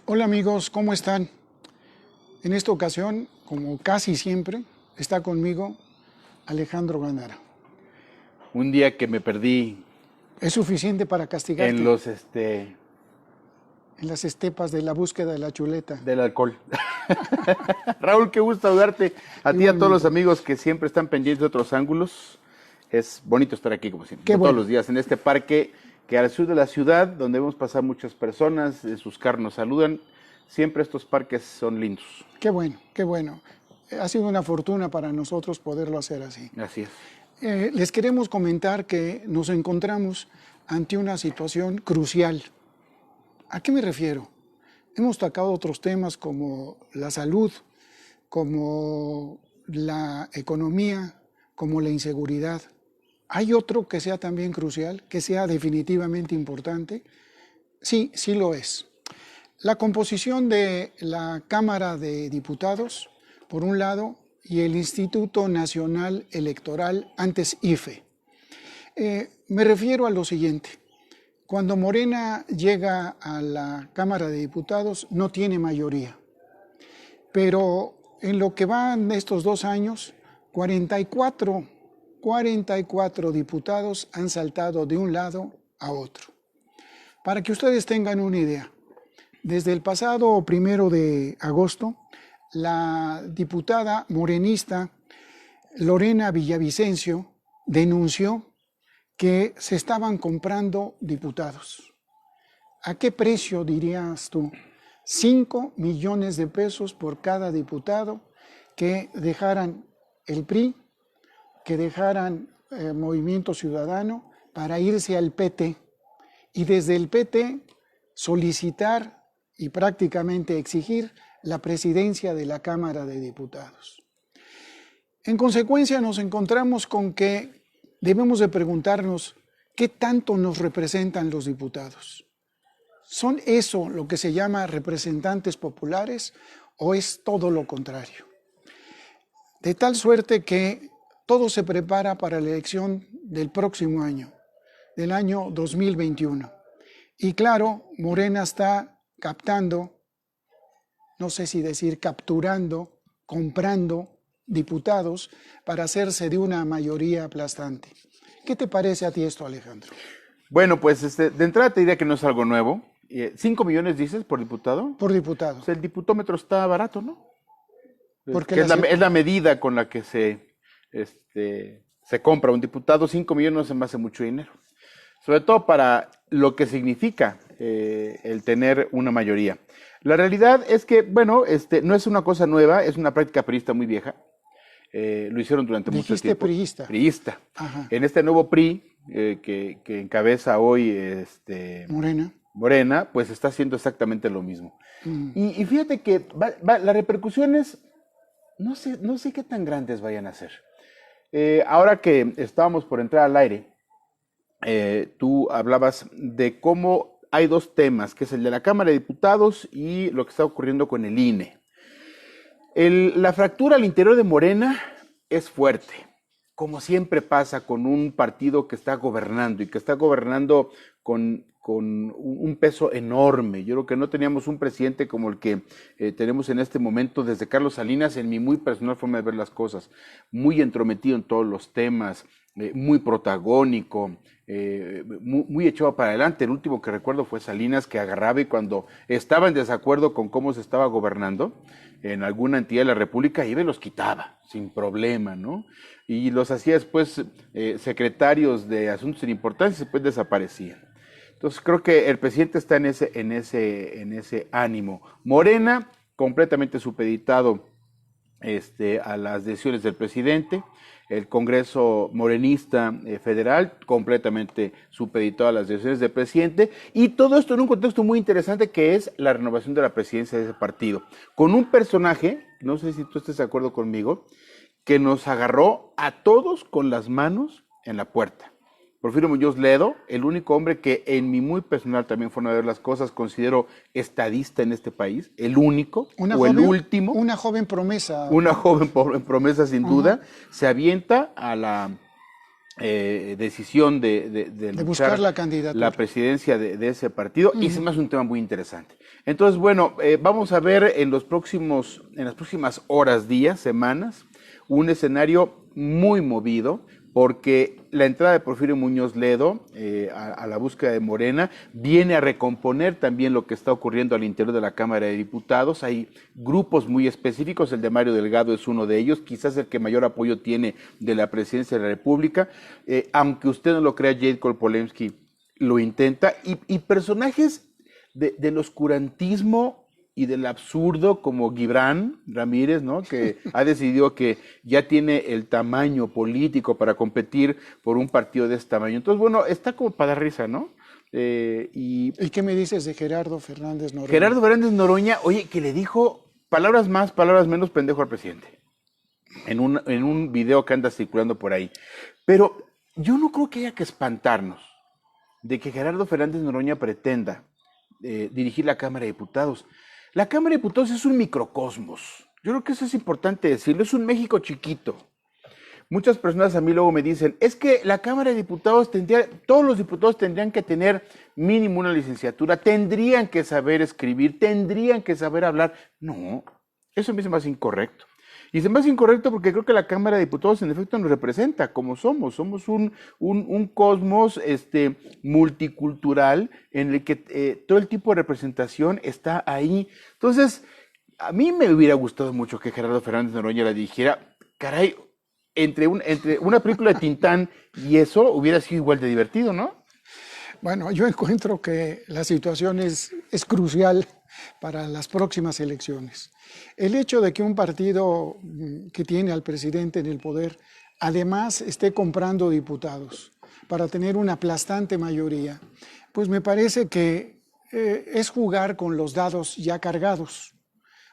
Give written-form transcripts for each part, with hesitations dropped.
Hola amigos, ¿cómo están? En esta ocasión, como casi siempre, está conmigo Alejandro Gandara. Un día que me perdí ¿Es suficiente para en castigarte los en las estepas de la búsqueda de la chuleta? del alcohol. Raúl, qué gusto saludarte. A ti y a todos los Igualmente. amigos que siempre están pendientes de otros ángulos. Es bonito estar aquí, como siempre, Qué como todos bueno, los días, en este parque que al sur de la ciudad, donde vemos pasar muchas personas, sus carros nos saludan. Siempre estos parques son lindos. qué bueno, qué bueno. Ha sido una fortuna para nosotros poderlo hacer así. Así es. Les queremos comentar que nos encontramos ante una situación crucial. ¿A qué me refiero? Hemos tocado otros temas como la salud, como la economía, como la inseguridad. ¿Hay otro que sea también crucial, que sea definitivamente importante? Sí, sí lo es. La composición de la Cámara de Diputados, por un lado, y el Instituto Nacional Electoral, antes IFE. Me refiero a lo siguiente. Cuando Morena llega a la Cámara de Diputados, no tiene mayoría. Pero en lo que van estos 2 años, 44 diputados han saltado de un lado a otro. Para que ustedes tengan una idea, desde el pasado 1 de agosto, la diputada morenista Lorena Villavicencio denunció que se estaban comprando diputados. ¿A qué precio dirías tú? 5 millones de pesos por cada diputado que dejaran el PRI, que dejaran Movimiento Ciudadano para irse al PT y desde el PT solicitar y prácticamente exigir la presidencia de la Cámara de Diputados. En consecuencia nos encontramos con que debemos de preguntarnos qué tanto nos representan los diputados. ¿Son eso lo que se llama representantes populares o es todo lo contrario? De tal suerte que todo se prepara para la elección del próximo año, del año 2021. Y claro, Morena está captando, no sé si decir capturando, comprando diputados para hacerse de una mayoría aplastante. ¿Qué te parece a ti esto, Alejandro? Bueno, pues de entrada te diría que no es algo nuevo. 5 millones dices por diputado. Por diputado. Pues el diputómetro está barato, ¿no? Porque Que es la medida con la que se compra un diputado. 5 millones no se me hace mucho dinero. Sobre todo para lo que significa el tener una mayoría. La realidad es que, bueno, no es una cosa nueva, es una práctica priista muy vieja. Lo hicieron durante mucho Dijiste tiempo. priista. Priista. Ajá. En este nuevo PRI que encabeza hoy Morena, pues está haciendo exactamente lo mismo. Y fíjate que las repercusiones, no sé qué tan grandes vayan a ser. Ahora que estábamos por entrar al aire, tú hablabas de cómo hay dos temas, que es el de la Cámara de Diputados y lo que está ocurriendo con el INE. La fractura al interior de Morena es fuerte, como siempre pasa con un partido que está gobernando y que está gobernando con un peso enorme. Yo creo que no teníamos un presidente como el que tenemos en este momento desde Carlos Salinas, en mi muy personal forma de ver las cosas, muy entrometido en todos los temas, muy protagónico, muy echado para adelante. El último que recuerdo fue Salinas, que agarraba y cuando estaba en desacuerdo con cómo se estaba gobernando en alguna entidad de la República, iba y los quitaba sin problema, ¿no? Y los hacía después secretarios de asuntos sin importancia y después desaparecían. Entonces creo que el presidente está en ese ánimo. Morena, completamente supeditado a las decisiones del presidente. El Congreso morenista federal, completamente supeditado a las decisiones del presidente. Y todo esto en un contexto muy interesante que es la renovación de la presidencia de ese partido. Con un personaje, no sé si tú estés de acuerdo conmigo, que nos agarró a todos con las manos en la puerta. Porfirio Muñoz Ledo, el único hombre que en mi muy personal también forma de ver las cosas considero estadista en este país, el único el último. Una joven promesa. Una joven promesa sin duda, se avienta a decisión de De buscar la candidatura. la presidencia de ese partido, y se me hace un tema muy interesante. Entonces, bueno, vamos a ver en las próximas horas, días, semanas, un escenario muy movido, porque la entrada de Porfirio Muñoz Ledo a la búsqueda de Morena viene a recomponer también lo que está ocurriendo al interior de la Cámara de Diputados. Hay grupos muy específicos, el de Mario Delgado es uno de ellos, quizás el que mayor apoyo tiene de la presidencia de la República, aunque usted no lo crea, Jade Kolpolemsky lo intenta, y personajes del oscurantismo y del absurdo, como Gibran Ramírez, ¿no? Que ha decidido que ya tiene el tamaño político para competir por un partido de este tamaño. Entonces, bueno, está como para dar risa, ¿no? ¿Y qué me dices de Gerardo Fernández Noroña? Gerardo Fernández Noroña, oye, que le dijo palabras más, palabras menos pendejo al presidente, en un video que anda circulando por ahí. Pero yo no creo que haya que espantarnos de que Gerardo Fernández Noroña pretenda dirigir la Cámara de Diputados. La Cámara de Diputados es un microcosmos. Yo creo que eso es importante decirlo. Es un México chiquito. Muchas personas a mí luego me dicen, es que la Cámara de Diputados todos los diputados tendrían que tener mínimo una licenciatura, tendrían que saber escribir, tendrían que saber hablar. No, eso me hace más incorrecto. Y se me hace incorrecto porque creo que la Cámara de Diputados en efecto nos representa como somos. Somos un cosmos multicultural en el que todo el tipo de representación está ahí. Entonces, a mí me hubiera gustado mucho que Gerardo Fernández Noroña la dirigiera. Caray, entre una película de Tintán y eso hubiera sido igual de divertido, ¿no? Bueno, yo encuentro que la situación es crucial para las próximas elecciones. El hecho de que un partido que tiene al presidente en el poder además esté comprando diputados para tener una aplastante mayoría, pues me parece que es jugar con los dados ya cargados.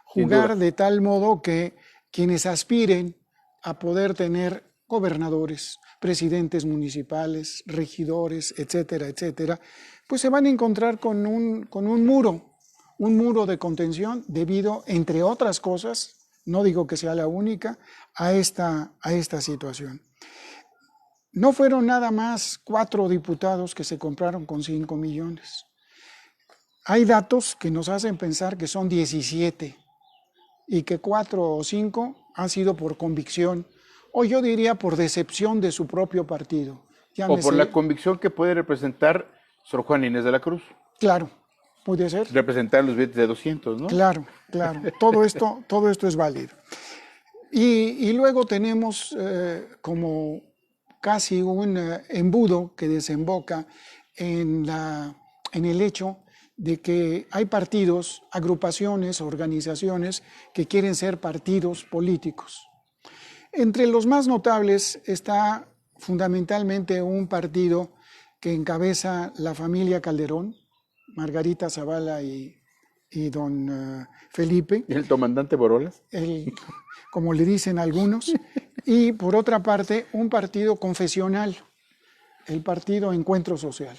Jugar de tal modo que quienes aspiren a poder tener gobernadores, presidentes municipales, regidores, etcétera, etcétera, pues se van a encontrar con un muro de contención debido, entre otras cosas, no digo que sea la única, a esta situación. No fueron nada más 4 diputados que se compraron con 5 millones. Hay datos que nos hacen pensar que son 17 y que 4 o 5 han sido por convicción, o yo diría por decepción de su propio partido. O por la convicción que puede representar Sor Juana Inés de la Cruz. Claro, puede ser. Representar los billetes de 200, ¿no? Claro. Todo esto es válido. Y luego tenemos como casi un embudo que desemboca en el hecho de que hay partidos, agrupaciones, organizaciones que quieren ser partidos políticos. Entre los más notables está fundamentalmente un partido que encabeza la familia Calderón, Margarita Zavala y don Felipe. ¿Y el comandante Borolas? Como le dicen algunos. Y por otra parte, un partido confesional, el partido Encuentro Social.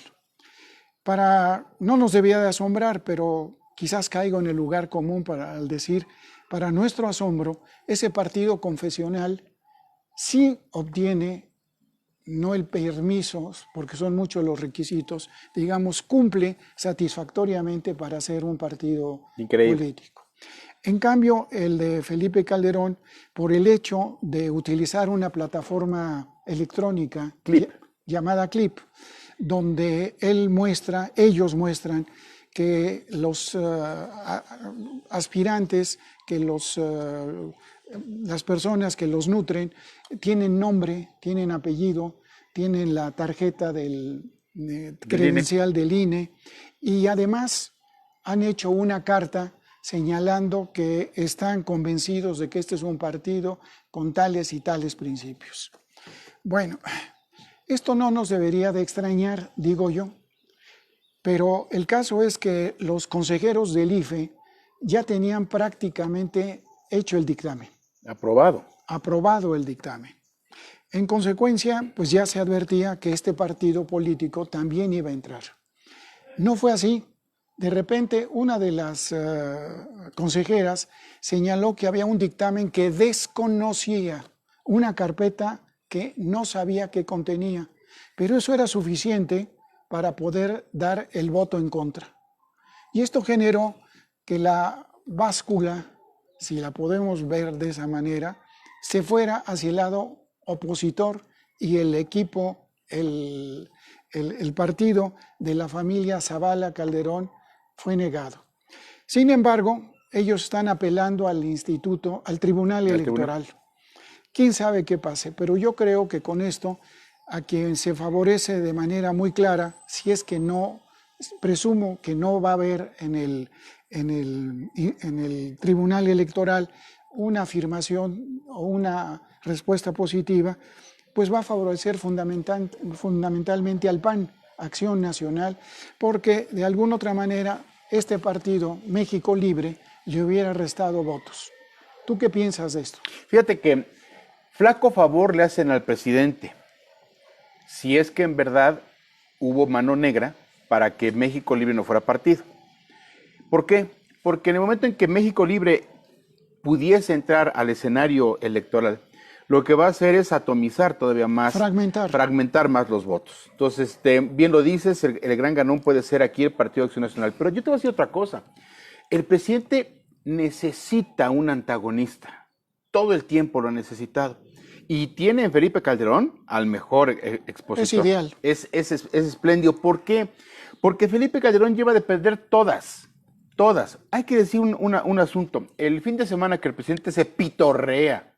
No nos debía de asombrar, pero quizás caigo en el lugar común al decir, para nuestro asombro, ese partido confesional sí obtiene, no el permiso, porque son muchos los requisitos, digamos, cumple satisfactoriamente para ser un partido político. En cambio, el de Felipe Calderón, por el hecho de utilizar una plataforma electrónica llamada Clip, donde ellos muestran que los aspirantes, que las personas que los nutren tienen nombre, tienen apellido, tienen la tarjeta credencial del INE y además han hecho una carta señalando que están convencidos de que este es un partido con tales y tales principios. Bueno, esto no nos debería de extrañar, digo yo, pero el caso es que los consejeros del IFE ya tenían prácticamente hecho el dictamen. Aprobado el dictamen. En consecuencia, pues ya se advertía que este partido político también iba a entrar. No fue así. De repente, una de las consejeras señaló que había un dictamen que desconocía, una carpeta que no sabía qué contenía, pero eso era suficiente para poder dar el voto en contra. Y esto generó que la báscula, si la podemos ver de esa manera, se fuera hacia el lado opositor y el equipo, el partido de la familia Zavala Calderón fue negado. Sin embargo, ellos están apelando al instituto, al Tribunal Electoral. Quién sabe qué pase, pero yo creo que con esto a quien se favorece de manera muy clara, si es que no, presumo que no va a haber en el Tribunal Electoral una afirmación o una respuesta positiva, pues va a favorecer fundamentalmente al PAN, Acción Nacional, porque de alguna otra manera este partido, México Libre, le hubiera restado votos. ¿Tú qué piensas de esto? Fíjate que flaco favor le hacen al presidente, si es que en verdad hubo mano negra para que México Libre no fuera partido. ¿Por qué? Porque en el momento en que México Libre pudiese entrar al escenario electoral, lo que va a hacer es atomizar todavía más, fragmentar más los votos. Entonces, bien lo dices, el gran ganón puede ser aquí el Partido de Acción Nacional. Pero yo te voy a decir otra cosa. El presidente necesita un antagonista. Todo el tiempo lo ha necesitado. Y tiene en Felipe Calderón al mejor expositor. Es ideal. Es espléndido. ¿Por qué? Porque Felipe Calderón lleva de perder todas. Hay que decir un asunto. El fin de semana que el presidente se pitorrea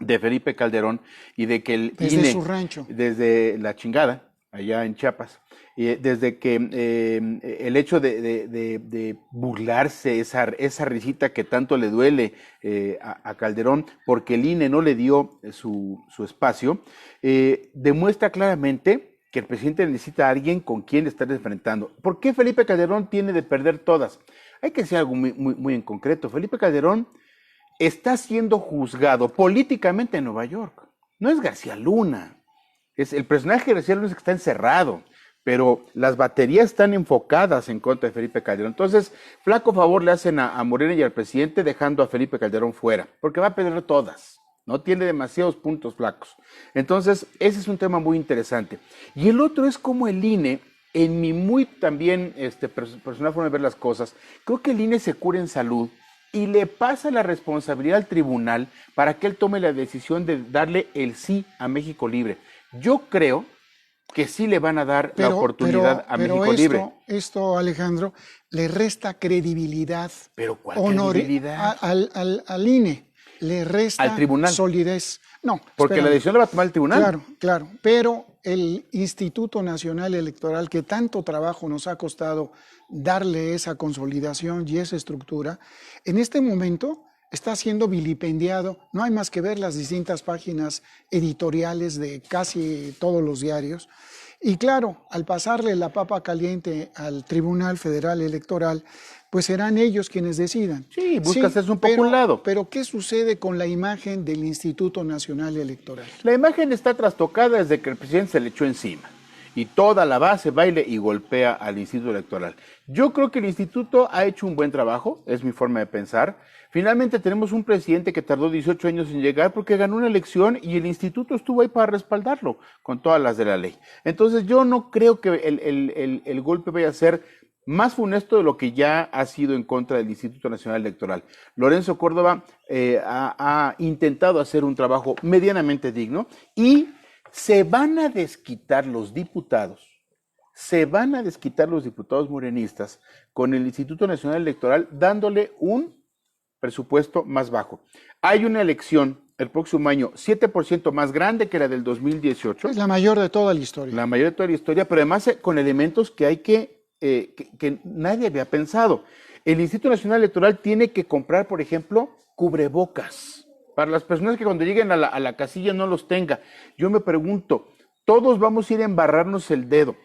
de Felipe Calderón y de que el desde INE, su rancho, desde la chingada, allá en Chiapas, desde que el hecho de burlarse, esa risita que tanto le duele a Calderón, porque el INE no le dio su espacio, demuestra claramente que el presidente necesita a alguien con quien estar enfrentando. ¿Por qué Felipe Calderón tiene de perder todas? Hay que decir algo muy en concreto. Felipe Calderón está siendo juzgado políticamente en Nueva York. No es García Luna. El personaje de García Luna es que está encerrado, pero las baterías están enfocadas en contra de Felipe Calderón. Entonces, flaco favor le hacen a Morena y al presidente dejando a Felipe Calderón fuera, porque va a perder todas. No tiene demasiados puntos flacos. Entonces, ese es un tema muy interesante. Y el otro es como el INE, en mi muy también personal forma de ver las cosas, creo que el INE se cura en salud y le pasa la responsabilidad al tribunal para que él tome la decisión de darle el sí a México Libre. Yo creo que sí le van a dar la oportunidad a México Libre. Esto, Alejandro, le resta credibilidad, ¿Pero cuál credibilidad? Al INE, le resta al tribunal. Solidez. No, porque la decisión la va a tomar el tribunal. Claro, pero el Instituto Nacional Electoral, que tanto trabajo nos ha costado darle esa consolidación y esa estructura, en este momento está siendo vilipendiado. No hay más que ver las distintas páginas editoriales de casi todos los diarios. Y claro, al pasarle la papa caliente al Tribunal Federal Electoral, pues serán ellos quienes decidan. Sí, busca hacerse un poco un lado. Pero ¿qué sucede con la imagen del Instituto Nacional Electoral? La imagen está trastocada desde que el presidente se le echó encima. Y toda la base baile y golpea al Instituto Electoral. Yo creo que el instituto ha hecho un buen trabajo, es mi forma de pensar. Finalmente tenemos un presidente que tardó 18 años en llegar porque ganó una elección y el instituto estuvo ahí para respaldarlo con todas las de la ley. Entonces yo no creo que el golpe vaya a ser más funesto de lo que ya ha sido en contra del Instituto Nacional Electoral. Lorenzo Córdoba ha intentado hacer un trabajo medianamente digno y se van a desquitar los diputados morenistas con el Instituto Nacional Electoral dándole un presupuesto más bajo. Hay una elección el próximo año 7% más grande que la del 2018. Es la mayor de toda la historia. La mayor de toda la historia, pero además con elementos que hay que nadie había pensado. El Instituto Nacional Electoral tiene que comprar, por ejemplo, cubrebocas para las personas que cuando lleguen a la casilla no los tenga. Yo me pregunto, todos vamos a ir a embarrarnos el dedo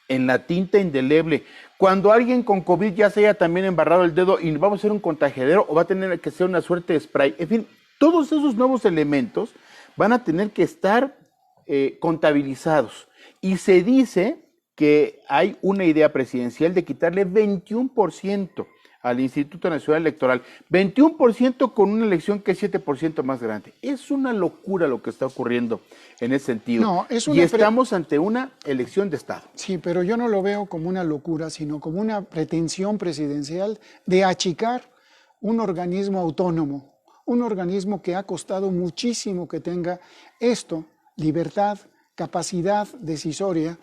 en la tinta indeleble. Cuando alguien con COVID ya se haya también embarrado el dedo y vamos a hacer un contagiadero o va a tener que ser una suerte de spray. En fin, todos esos nuevos elementos van a tener que estar contabilizados. Y se dice que hay una idea presidencial de quitarle 21% al Instituto Nacional Electoral, 21% con una elección que es 7% más grande. Es una locura lo que está ocurriendo en ese sentido. No, es y una estamos ante una elección de Estado. Sí, pero yo no lo veo como una locura, sino como una pretensión presidencial de achicar un organismo autónomo, un organismo que ha costado muchísimo que tenga esto, libertad, capacidad decisoria,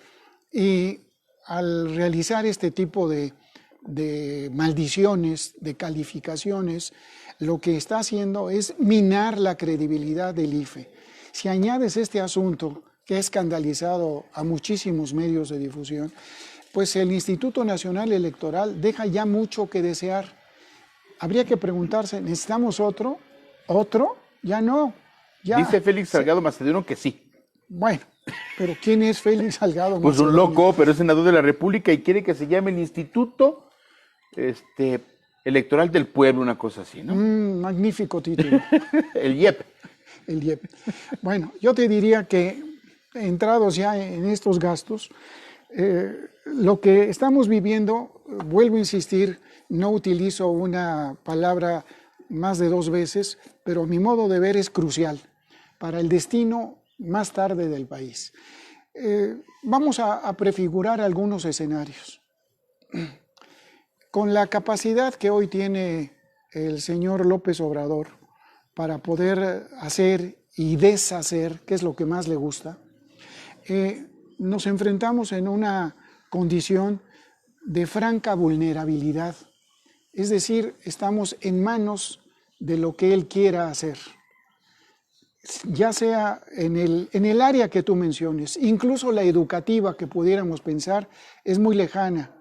y al realizar este tipo de maldiciones, de calificaciones, lo que está haciendo es minar la credibilidad del IFE. Si añades este asunto que ha escandalizado a muchísimos medios de difusión, pues el Instituto Nacional Electoral deja ya mucho que desear. Habría que preguntarse, ¿necesitamos otro? ¿Otro? Ya no. Ya. Dice Félix Salgado Macedonio que sí. Bueno, pero ¿quién es Félix Salgado Pues un Macedonio? loco, pero es senador de la República y quiere que se llame el Instituto Electoral del Pueblo, una cosa así, ¿no? Magnífico título. El IEP. El IEP. Bueno, yo te diría que entrados ya en estos gastos, lo que estamos viviendo, vuelvo a insistir, no utilizo una palabra más de 2 veces, pero a mi modo de ver es crucial para el destino más tarde del país. Vamos a prefigurar algunos escenarios. Con la capacidad que hoy tiene el señor López Obrador para poder hacer y deshacer, que es lo que más le gusta, nos enfrentamos en una condición de franca vulnerabilidad. Es decir, estamos en manos de lo que él quiera hacer, ya sea en el área que tú menciones, incluso la educativa que pudiéramos pensar es muy lejana,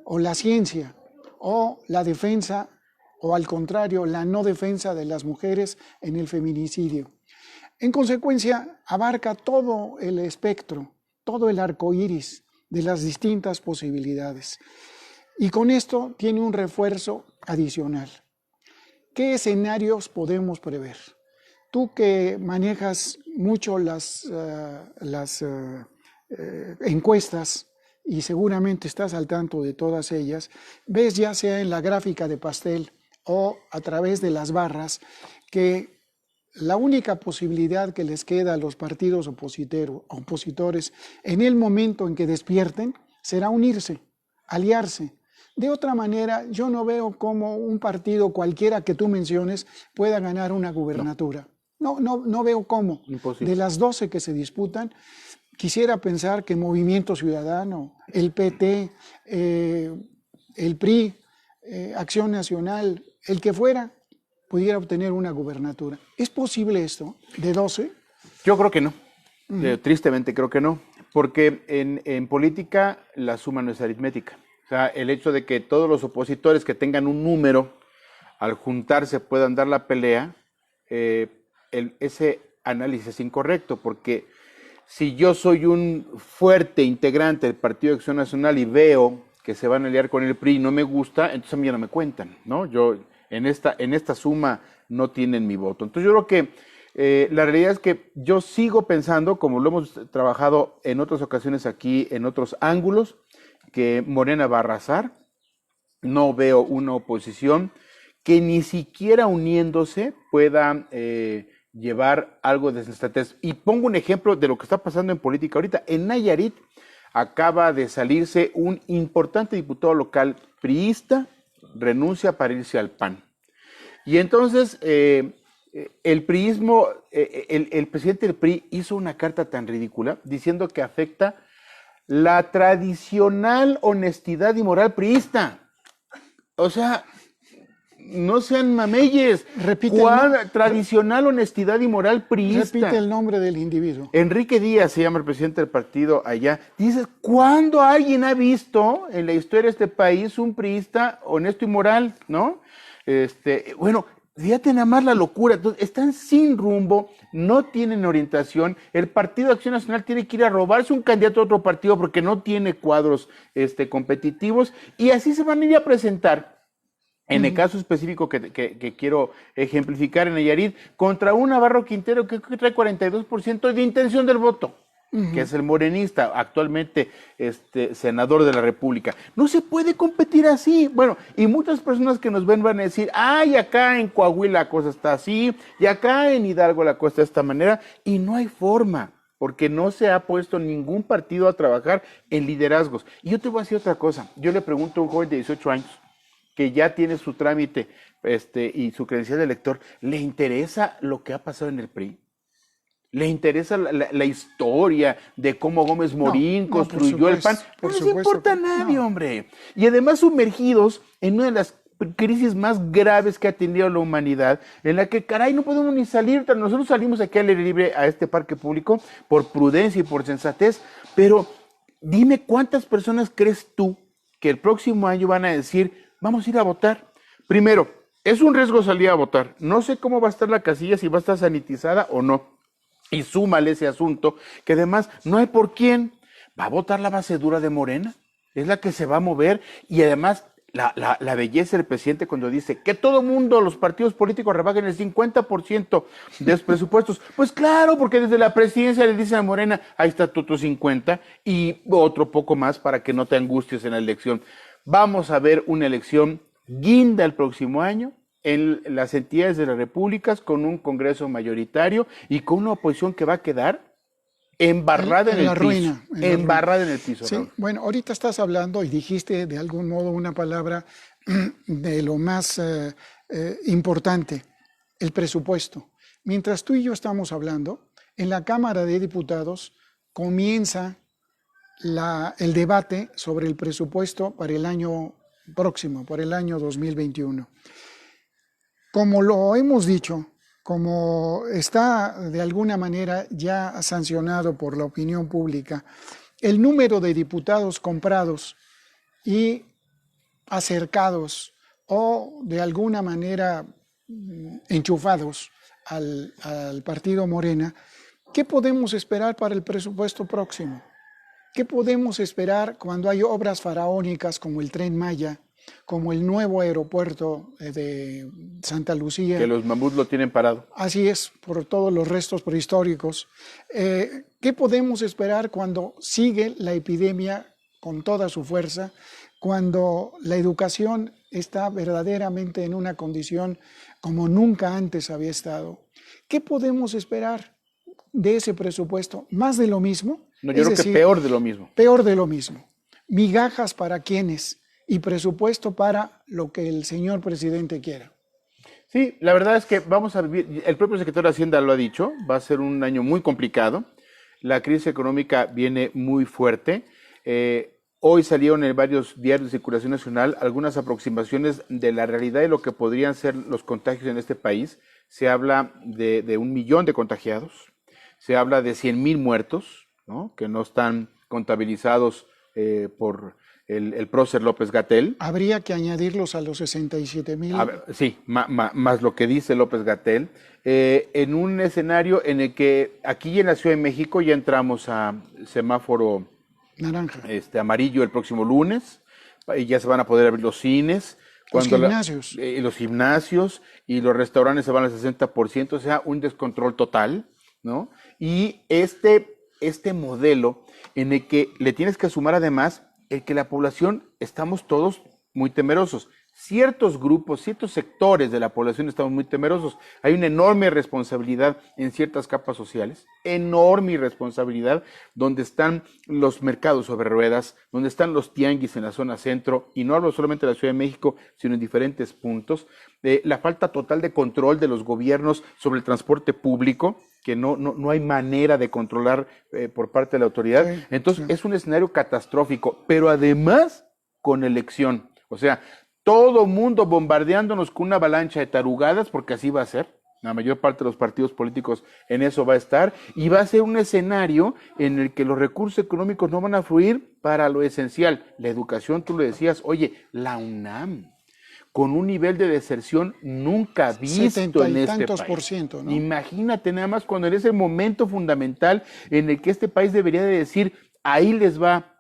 o la ciencia, o la defensa, o al contrario, la no defensa de las mujeres en el feminicidio. En consecuencia, abarca todo el espectro, todo el arco iris de las distintas posibilidades. Y con esto tiene un refuerzo adicional. ¿Qué escenarios podemos prever? Tú que manejas mucho las encuestas y seguramente estás al tanto de todas ellas, ves ya sea en la gráfica de pastel o a través de las barras que la única posibilidad que les queda a los partidos opositores en el momento en que despierten será unirse, aliarse. De otra manera, yo no veo cómo un partido cualquiera que tú menciones pueda ganar una gubernatura. No veo cómo. Imposible. De las 12 que se disputan, quisiera pensar que Movimiento Ciudadano, el PT, el PRI, Acción Nacional, el que fuera, pudiera obtener una gubernatura. ¿Es posible esto de 12? Yo creo que no. Tristemente creo que no. Porque en política la suma no es aritmética. O sea, el hecho de que todos los opositores que tengan un número, al juntarse puedan dar la pelea, ese análisis es incorrecto, porque si yo soy un fuerte integrante del Partido de Acción Nacional y veo que se van a aliar con el PRI y no me gusta, entonces a mí ya no me cuentan, ¿no? Yo en esta suma no tienen mi voto. Entonces yo creo que la realidad es que yo sigo pensando, como lo hemos trabajado en otras ocasiones aquí, en otros ángulos, que Morena va a arrasar. No veo una oposición que ni siquiera uniéndose pueda llevar algo de sensatez. Y pongo un ejemplo de lo que está pasando en política ahorita. En Nayarit acaba de salirse un importante diputado local priista, renuncia para irse al PAN. Y entonces el priismo, el presidente del PRI hizo una carta tan ridícula diciendo que afecta la tradicional honestidad y moral priista. O sea, no sean mameyes. ¿Cuál tradicional honestidad y moral priista? Repite el nombre del individuo. Enrique Díaz se llama el presidente del partido allá. Dices, ¿cuándo alguien ha visto en la historia de este país un priista honesto y moral? ¿No? Bueno, fíjate nada más la locura. Entonces, están sin rumbo, no tienen orientación. El Partido de Acción Nacional tiene que ir a robarse un candidato a otro partido porque no tiene cuadros competitivos, y así se van a ir a presentar. En el caso específico que quiero ejemplificar en Nayarit, contra un Navarro Quintero que trae 42% de intención del voto. que es el morenista, actualmente senador de la República. No se puede competir así. Bueno, y muchas personas que nos ven van a decir, ay, acá en Coahuila la cosa está así, y acá en Hidalgo la cosa está de esta manera, y no hay forma, porque no se ha puesto ningún partido a trabajar en liderazgos. Y yo te voy a decir otra cosa. Yo le pregunto a un joven de 18 años, que ya tiene su trámite y su credencial de elector, ¿le interesa lo que ha pasado en el PRI? ¿Le interesa la historia de cómo Gómez Morín construyó el PAN? No les importa a nadie, hombre. Y además sumergidos en una de las crisis más graves que ha tenido la humanidad, en la que, caray, no podemos ni salir. Nosotros salimos aquí al aire libre a este parque público por prudencia y por sensatez, pero dime cuántas personas crees tú que el próximo año van a decir, vamos a ir a votar. Primero, es un riesgo salir a votar. No sé cómo va a estar la casilla, si va a estar sanitizada o no. Y súmale ese asunto, que además no hay por quién. Va a votar la base dura de Morena, es la que se va a mover, y además la belleza del presidente cuando dice que todo mundo, los partidos políticos rebajen el 50% de los presupuestos. Pues claro, porque desde la presidencia le dicen a Morena, ahí está tu 50 y otro poco más para que no te angusties en la elección. Vamos a ver una elección guinda el próximo año, en las entidades de las repúblicas, con un Congreso mayoritario y con una oposición que va a quedar embarrada en el piso. Embarrada en el piso. Sí, bueno, ahorita estás hablando y dijiste de algún modo una palabra de lo más importante, el presupuesto. Mientras tú y yo estamos hablando, en la Cámara de Diputados comienza el debate sobre el presupuesto para el año próximo, para el año 2021. Como lo hemos dicho, como está de alguna manera ya sancionado por la opinión pública, el número de diputados comprados y acercados o de alguna manera enchufados al partido Morena, ¿qué podemos esperar para el presupuesto próximo? ¿Qué podemos esperar cuando hay obras faraónicas como el Tren Maya, como el nuevo aeropuerto de Santa Lucía? Que los mamuts lo tienen parado. Así es, por todos los restos prehistóricos. ¿Qué podemos esperar cuando sigue la epidemia con toda su fuerza, cuando la educación está verdaderamente en una condición como nunca antes había estado? ¿Qué podemos esperar de ese presupuesto? ¿Más de lo mismo? No, yo creo que peor de lo mismo. Peor de lo mismo. Migajas para quienes y presupuesto para lo que el señor presidente quiera. Sí, la verdad es que vamos a vivir, el propio secretario de Hacienda lo ha dicho, va a ser un año muy complicado, la crisis económica viene muy fuerte. Hoy salieron en varios diarios de circulación nacional algunas aproximaciones de la realidad de lo que podrían ser los contagios en este país. Se habla de 1 millón de contagiados, se habla de 100,000 muertos, ¿no?, que no están contabilizados por el prócer López-Gatell. Habría que añadirlos a los 67,000. Sí, más lo que dice López-Gatell, en un escenario en el que aquí en la Ciudad de México ya entramos a semáforo naranja, amarillo el próximo lunes, y ya se van a poder abrir los cines. Los gimnasios. Los gimnasios y los restaurantes se van al 60%, o sea, un descontrol total, ¿no? Y este modelo en el que le tienes que sumar además el que la población estamos todos muy temerosos. Ciertos grupos, ciertos sectores de la población estamos muy temerosos. Hay una enorme responsabilidad en ciertas capas sociales, enorme irresponsabilidad, donde están los mercados sobre ruedas, donde están los tianguis en la zona centro, y no hablo solamente de la Ciudad de México, sino en diferentes puntos. La falta total de control de los gobiernos sobre el transporte público, que no hay manera de controlar por parte de la autoridad. Sí, entonces, sí, es un escenario catastrófico, pero además con elección. O sea, todo mundo bombardeándonos con una avalancha de tarugadas, porque así va a ser. La mayor parte de los partidos políticos en eso va a estar, y va a ser un escenario en el que los recursos económicos no van a fluir para lo esencial. La educación, tú lo decías, oye, la UNAM, con un nivel de deserción nunca visto en este país. ¿No? Imagínate nada más cuando en ese momento fundamental en el que este país debería de decir, ahí les va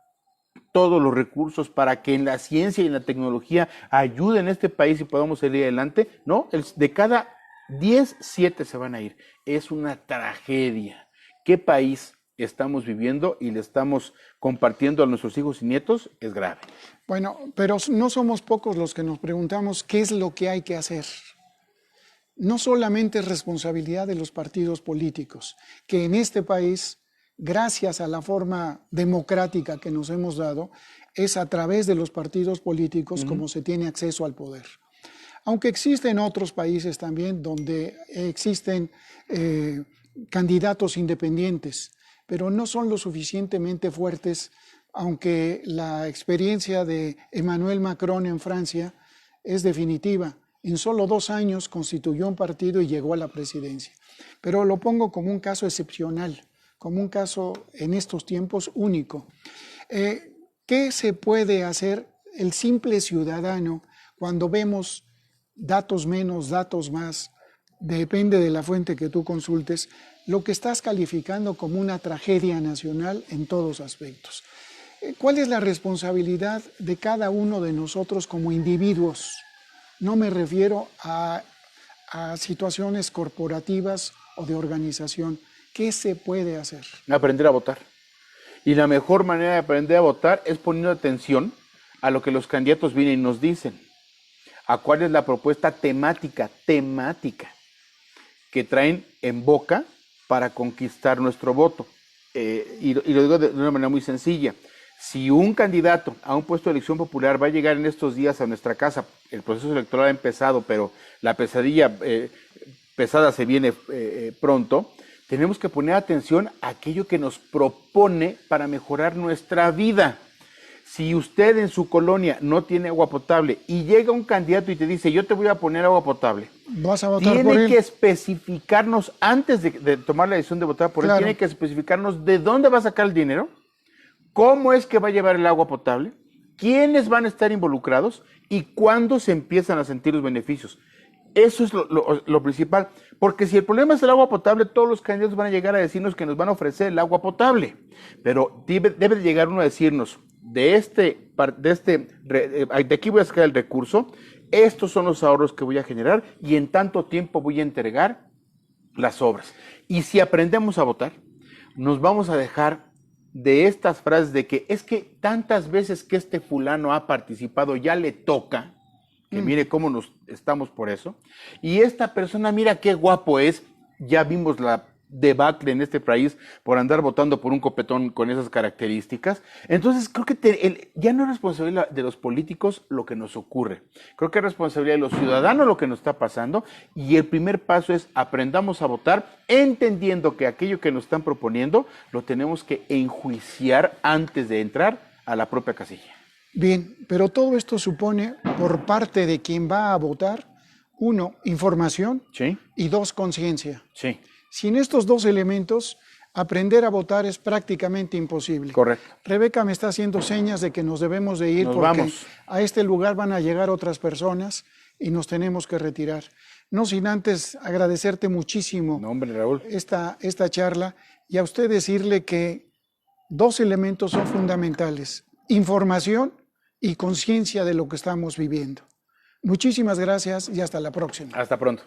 todos los recursos para que en la ciencia y en la tecnología ayuden a este país y podamos salir adelante, ¿no? De cada 10, 7 se van a ir. Es una tragedia. ¿Qué país estamos viviendo y le estamos compartiendo a nuestros hijos y nietos es grave. Bueno, pero no somos pocos los que nos preguntamos qué es lo que hay que hacer. No solamente es responsabilidad de los partidos políticos, que en este país, gracias a la forma democrática que nos hemos dado, es a través de los partidos políticos como se tiene acceso al poder. Aunque existen otros países también donde existen candidatos independientes, pero no son lo suficientemente fuertes, aunque la experiencia de Emmanuel Macron en Francia es definitiva. En solo 2 años constituyó un partido y llegó a la presidencia. Pero lo pongo como un caso excepcional, como un caso en estos tiempos único. ¿Qué se puede hacer el simple ciudadano cuando vemos datos menos, datos más? Depende de la fuente que tú consultes, lo que estás calificando como una tragedia nacional en todos aspectos. ¿Cuál es la responsabilidad de cada uno de nosotros como individuos? No me refiero a situaciones corporativas o de organización. ¿Qué se puede hacer? Aprender a votar. Y la mejor manera de aprender a votar es poniendo atención a lo que los candidatos vienen y nos dicen. A cuál es la propuesta temática que traen en boca para conquistar nuestro voto. Y lo digo de una manera muy sencilla. Si un candidato a un puesto de elección popular va a llegar en estos días a nuestra casa, el proceso electoral ha empezado, pero la pesadilla pesada se viene pronto, tenemos que poner atención a aquello que nos propone para mejorar nuestra vida. Si usted en su colonia no tiene agua potable y llega un candidato y te dice, yo te voy a poner agua potable, ¿vas a votar por él? Tiene que especificarnos, antes de tomar la decisión de votar por él, tiene que especificarnos de dónde va a sacar el dinero, cómo es que va a llevar el agua potable, quiénes van a estar involucrados y cuándo se empiezan a sentir los beneficios. Eso es lo principal, porque si el problema es el agua potable, todos los candidatos van a llegar a decirnos que nos van a ofrecer el agua potable, pero debe de llegar uno a decirnos, de aquí voy a sacar el recurso, estos son los ahorros que voy a generar y en tanto tiempo voy a entregar las obras. Y si aprendemos a votar, nos vamos a dejar de estas frases de que es que tantas veces que este fulano ha participado ya le toca, que mire cómo nos estamos por eso, y esta persona mira qué guapo es, ya vimos la debacle en este país por andar votando por un copetón con esas características. Entonces creo que ya no es responsabilidad de los políticos lo que nos ocurre, creo que es responsabilidad de los ciudadanos lo que nos está pasando, y el primer paso es aprendamos a votar entendiendo que aquello que nos están proponiendo lo tenemos que enjuiciar antes de entrar a la propia casilla. Bien, pero todo esto supone por parte de quien va a votar, 1, información, ¿Sí? Y 2, conciencia. Sí. Sin estos 2 elementos, aprender a votar es prácticamente imposible. Correcto. Rebeca me está haciendo señas de que nos debemos de ir porque a este lugar van a llegar otras personas y nos tenemos que retirar. No sin antes agradecerte muchísimo Raúl. esta charla y a usted decirle que 2 elementos son fundamentales: información y conciencia de lo que estamos viviendo. Muchísimas gracias y hasta la próxima. Hasta pronto.